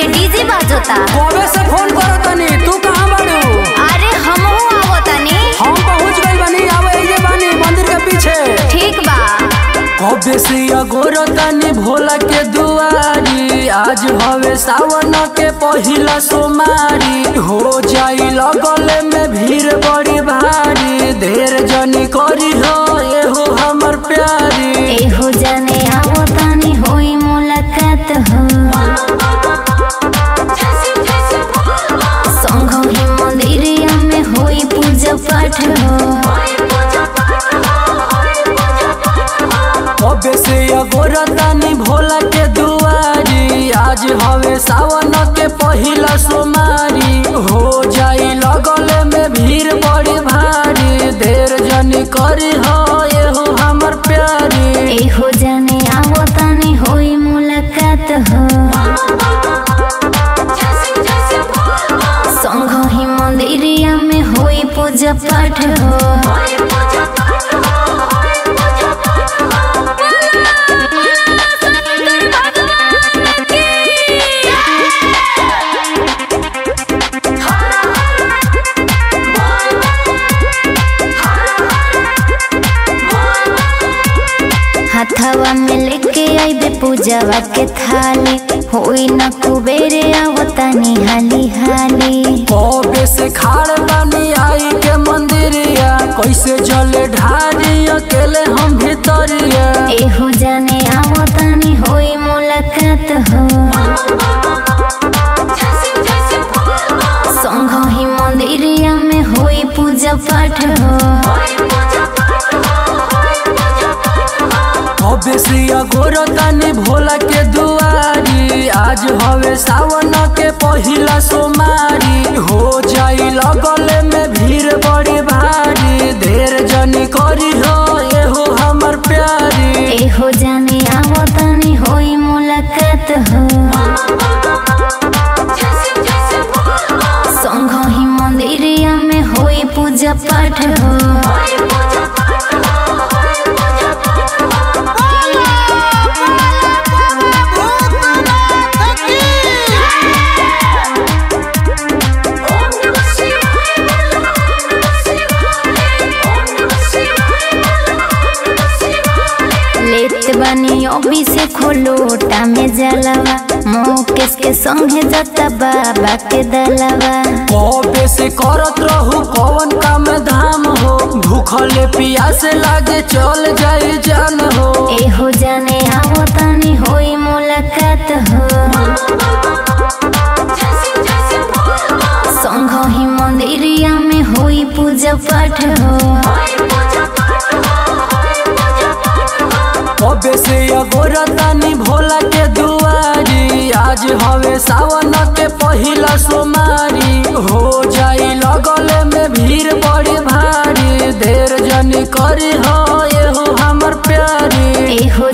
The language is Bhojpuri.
कबे से फोन करो तनी, तू कहाँ बाड़ू? अरे हमहू आवो तनी। हम पहुँच गइल बानी, आवे ये बानी मंदिर के पीछे। ठीक बा। कबे से अगोरो तनी भोला के दुआरी, आज हवे सावन के पहिला सोमारी। हो जाई लगले में भीड़ बड़ी भारी, देर जनी करी हो एहो हमर प्यारी। एहो जाने आवो तनी होई मुलाकात हो, पाठ हो। कबे से अगोरा तनी भोला के दुआरी, आज हवे सावन के पहिला सोमारी। हो जाई लगले में भीड़ बड़ी भारी, देर जनी करी हो एहो हमर प्यारी। एहो जाने आवो तनी होई मुलाकात हो, संग ही मंदिरिया में होई पूजा पाठ हो। हथवा में लेके आइबे पूजावा के थाली, होई न कुबेरे आवतानी हाली हाली। कबे से खाड़ बानी आई के मंदिरिया, कैसे जले ढारी अकेले हम भीतरिया। एहो जाने आवतानी होई मुलाकात हो, संग ही मंदिरिया में होई पूजा पाठ हो। कबे से अगोरो तनी भोला के दुआरी, आज हवे सावन के पहिला सोमारी। हो जाई लगले में भीड़ बड़ी भारी, देर जनी करी हो एहो हमर प्यारी। एहो जाने आवो तनी होई मुलाकात हो, संग ही मंदिरिया में होई पूजा पाठ हो। बनी अभी से खोलोटा में जलवा, मुकेश के संगे जाता बाबा के दलवा। कबे से करत रहू कौन काम धाम हो, भूखले पियासे लागे चल जाई जान हो। एहो जाने आवो तनी होई मुलाकात हो, संग ही मंदिरिया में होई पूजा पाठ हो। कबे से अगोरा तनी भोला के दुआरी, आज हवे सावन के पहिला सोमारी। हो जाई लगले में भीड़ बड़ी भारी, देर जनी करी हो एहो हमर प्यारी। एहो